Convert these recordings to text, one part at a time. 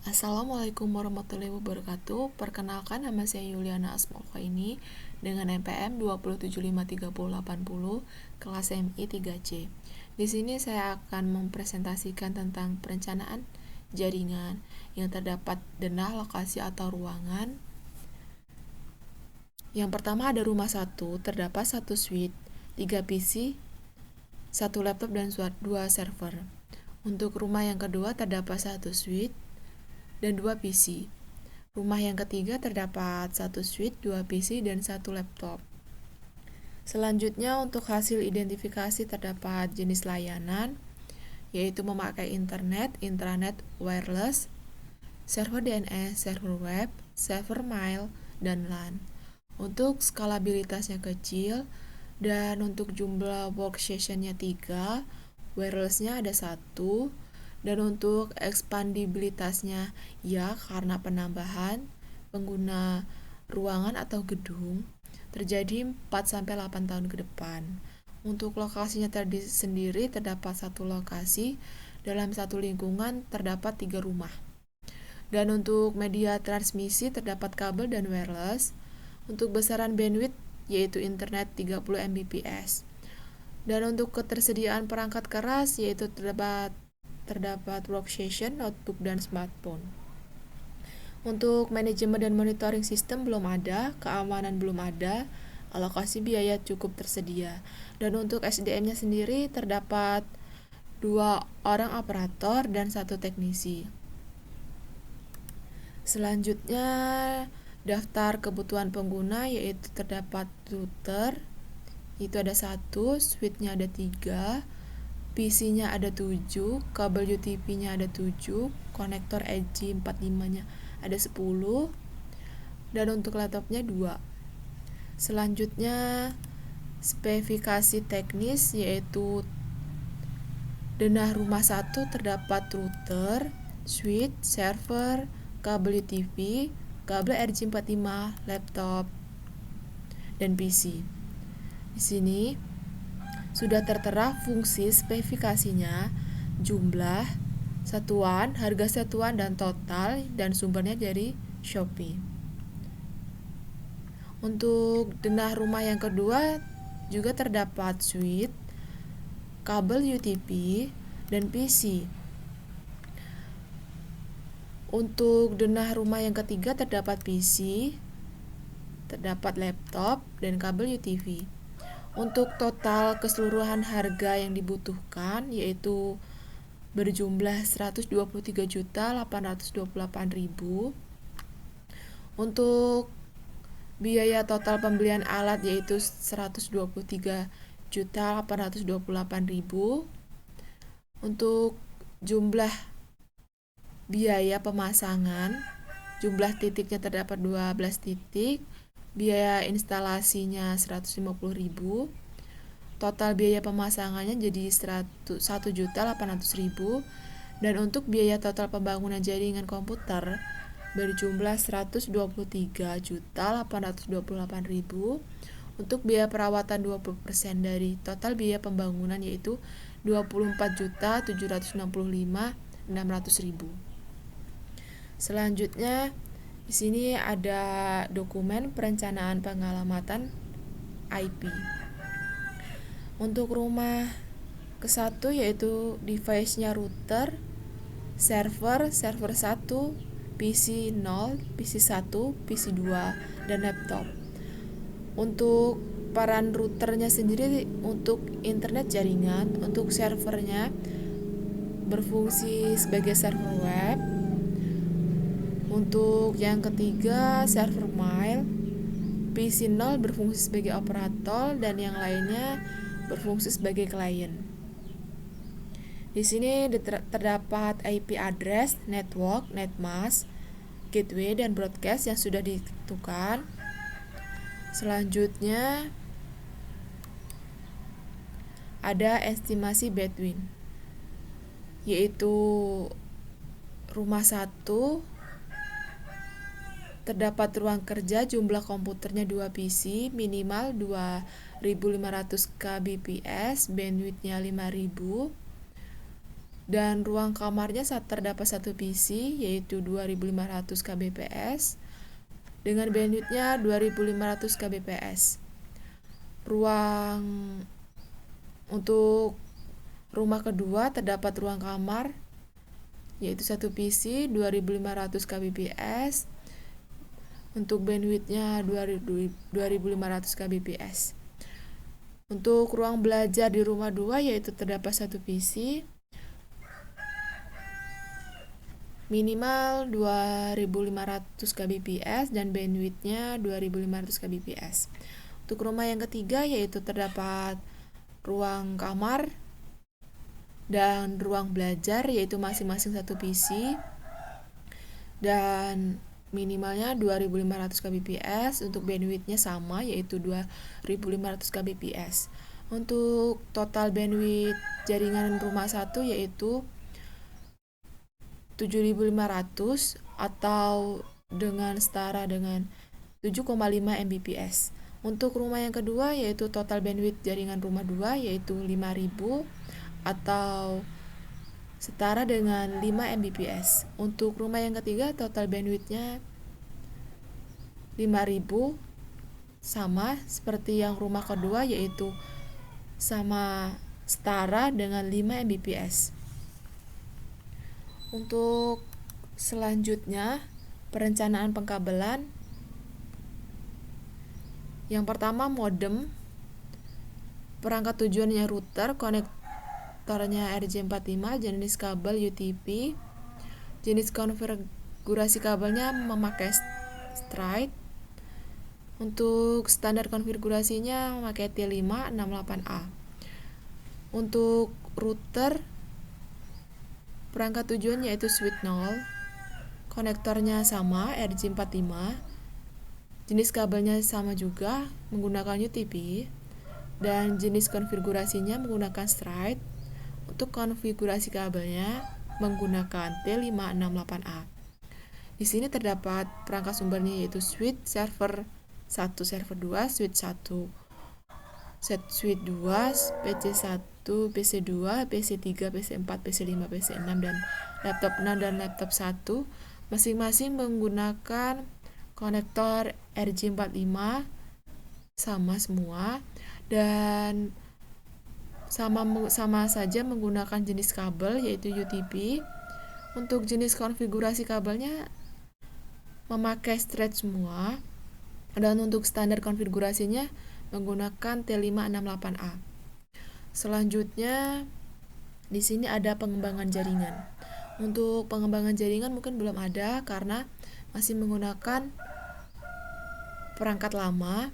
Assalamualaikum warahmatullahi wabarakatuh. Perkenalkan, nama saya Yuliana Asmolfa ini dengan NPM 2753080 kelas MI 3C. Di sini saya akan mempresentasikan tentang perencanaan jaringan yang terdapat denah, lokasi atau ruangan. Yang pertama ada rumah 1, terdapat 1 suite, 3 PC, 1 laptop dan 2 server. Untuk rumah yang kedua terdapat 1 suite dan 2 PC. Rumah yang ketiga terdapat 1 suite, 2 PC, dan 1 laptop. Selanjutnya untuk hasil identifikasi terdapat jenis layanan, yaitu memakai internet, intranet, wireless, server DNS, server web, server mail, dan LAN. Untuk skalabilitasnya kecil, dan untuk jumlah workstation-nya 3, wireless-nya ada 1, dan untuk expandibilitasnya ya karena penambahan pengguna ruangan atau gedung terjadi 4-8 tahun ke depan. Untuk lokasinya sendiri terdapat 1 lokasi, dalam 1 lingkungan terdapat 3 rumah. Dan untuk media transmisi terdapat kabel dan wireless. Untuk besaran bandwidth yaitu internet 30 Mbps. Dan untuk ketersediaan perangkat keras yaitu terdapat workstation, notebook, dan smartphone. Untuk manajemen dan monitoring sistem belum ada, keamanan belum ada, alokasi biaya cukup tersedia. Dan untuk SDM-nya sendiri terdapat 2 orang operator dan 1 teknisi. Selanjutnya daftar kebutuhan pengguna yaitu terdapat router, itu ada 1, switch-nya ada 3, PC-nya ada 7, kabel UTP-nya ada 7, konektor Edge 45-nya ada 10, dan untuk laptopnya 2. Selanjutnya spesifikasi teknis yaitu denah rumah 1 terdapat router, switch, server, kabel UTP, kabel RJ45, laptop, dan PC. Di sini sudah tertera fungsi spesifikasinya, jumlah, satuan, harga satuan, dan total, dan sumbernya dari Shopee. Untuk denah rumah yang kedua juga terdapat switch, kabel UTP, dan PC. Untuk denah rumah yang ketiga terdapat PC, terdapat laptop, dan kabel UTP. Untuk total keseluruhan harga yang dibutuhkan yaitu berjumlah 123.828.000. Untuk biaya total pembelian alat yaitu 123.828.000. Untuk jumlah biaya pemasangan, jumlah titiknya terdapat 12 titik, biaya instalasinya 150.000. Total biaya pemasangannya jadi 1.800.000. Dan untuk biaya total pembangunan jaringan komputer berjumlah 123.828.000. Untuk biaya perawatan 20% dari total biaya pembangunan yaitu 24.765.600.000. Selanjutnya di sini ada dokumen perencanaan pengalamatan IP. Untuk rumah ke-1 yaitu device-nya router, server 1, PC 0, PC 1, PC 2, dan laptop. Untuk peran routernya sendiri untuk internet jaringan, untuk servernya berfungsi sebagai server web. Untuk yang ketiga server mail, PC 0 berfungsi sebagai operator dan yang lainnya berfungsi sebagai klien. Di sini terdapat IP address, network, netmask, gateway, dan broadcast yang sudah ditentukan. Selanjutnya ada estimasi bandwidth, yaitu rumah 1 terdapat ruang kerja, jumlah komputernya 2 PC, minimal 2500 kbps, bandwidthnya 5000. Dan ruang kamarnya terdapat satu PC yaitu 2500 kbps dengan bandwidthnya 2500 kbps. Ruang untuk rumah kedua terdapat ruang kamar yaitu satu PC 2500 kbps untuk bandwidthnya 2500 kbps. Untuk ruang belajar di rumah 2 yaitu terdapat satu PC minimal 2500 kbps dan bandwidthnya 2500 kbps. Untuk rumah yang ketiga yaitu terdapat ruang kamar dan ruang belajar yaitu masing-masing satu PC dan minimalnya 2500 kbps. Untuk bandwidthnya sama yaitu 2500 kbps. Untuk total bandwidth jaringan rumah 1 yaitu 7500 atau dengan setara dengan 7,5 Mbps. Untuk rumah yang kedua yaitu total bandwidth jaringan rumah 2 yaitu 5000 atau setara dengan 5 Mbps. Untuk rumah yang ketiga total bandwidthnya 5000 sama seperti yang rumah kedua yaitu sama setara dengan 5 Mbps. Untuk selanjutnya perencanaan pengkabelan. Yang pertama modem. Perangkat tujuannya router, konektornya RJ45, jenis kabel UTP. Jenis konfigurasi kabelnya memakai straight. Untuk standar konfigurasinya memakai T568A. Untuk router perangkat tujuan yaitu switch 0. Konektornya sama RJ45. Jenis kabelnya sama juga menggunakan UTP dan jenis konfigurasinya menggunakan straight. Untuk konfigurasi kabelnya menggunakan T568A. Di sini terdapat perangkat sumbernya yaitu switch server 1, server 2, switch 1, switch 2, PC1, PC2, PC3, PC4, PC5, PC6 dan laptop 6 dan laptop 1 masing-masing menggunakan konektor RJ45 sama semua dan sama saja menggunakan jenis kabel yaitu UTP. Untuk jenis konfigurasi kabelnya memakai straight semua dan untuk standar konfigurasinya menggunakan T568A. Selanjutnya di sini ada pengembangan jaringan. Untuk pengembangan jaringan mungkin belum ada karena masih menggunakan perangkat lama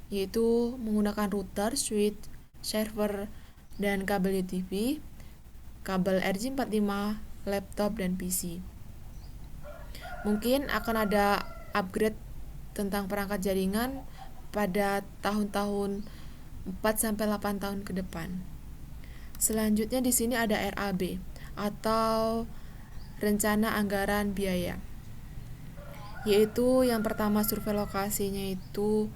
yaitu menggunakan router, switch, server dan kabel UTP, kabel RJ45, laptop dan PC. Mungkin akan ada upgrade tentang perangkat jaringan pada tahun-tahun 4-8 tahun ke depan. Selanjutnya di sini ada RAB atau rencana anggaran biaya. Yaitu yang pertama survei lokasinya itu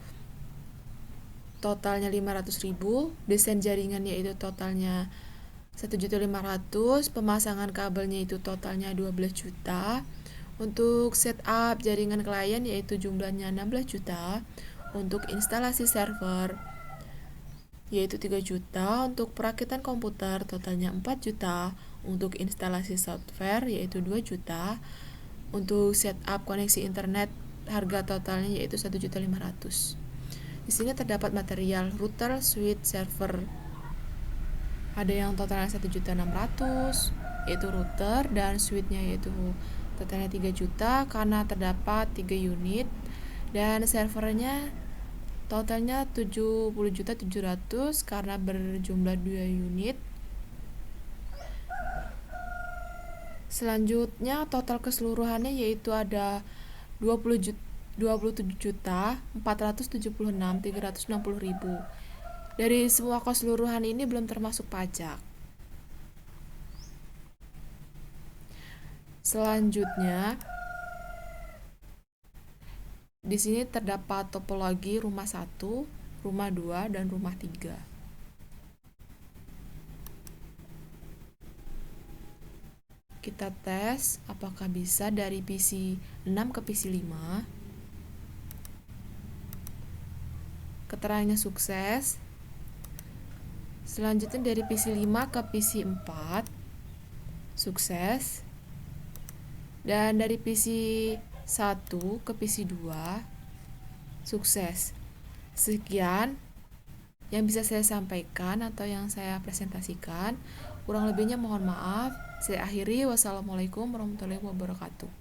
totalnya 500.000, desain jaringannya itu totalnya 1.500.000, pemasangan kabelnya itu totalnya 12 juta. Untuk setup jaringan klien yaitu jumlahnya 16 juta. Untuk instalasi server yaitu 3 juta. Untuk perakitan komputer totalnya 4 juta. Untuk instalasi software yaitu 2 juta. Untuk setup koneksi internet harga totalnya yaitu 1.500.000. Di sini terdapat material router, switch, server. Ada yang totalnya 1.600.000 yaitu router dan switchnya yaitu totalnya 3 juta karena terdapat 3 unit dan servernya totalnya 70.700.000 karena berjumlah 2 unit. Selanjutnya total keseluruhannya yaitu ada 27.476.360.000. Dari semua keseluruhan ini belum termasuk pajak. Selanjutnya di sini terdapat topologi rumah 1, rumah 2 dan rumah 3. Kita tes apakah bisa dari PC 6 ke PC 5. Keterangannya sukses. Selanjutnya dari PC 5 ke PC 4. Sukses. Dan dari PC 1 ke PC 2. Sukses. Sekian yang bisa saya sampaikan atau yang saya presentasikan. Kurang lebihnya mohon maaf. Saya akhiri. Wassalamualaikum warahmatullahi wabarakatuh.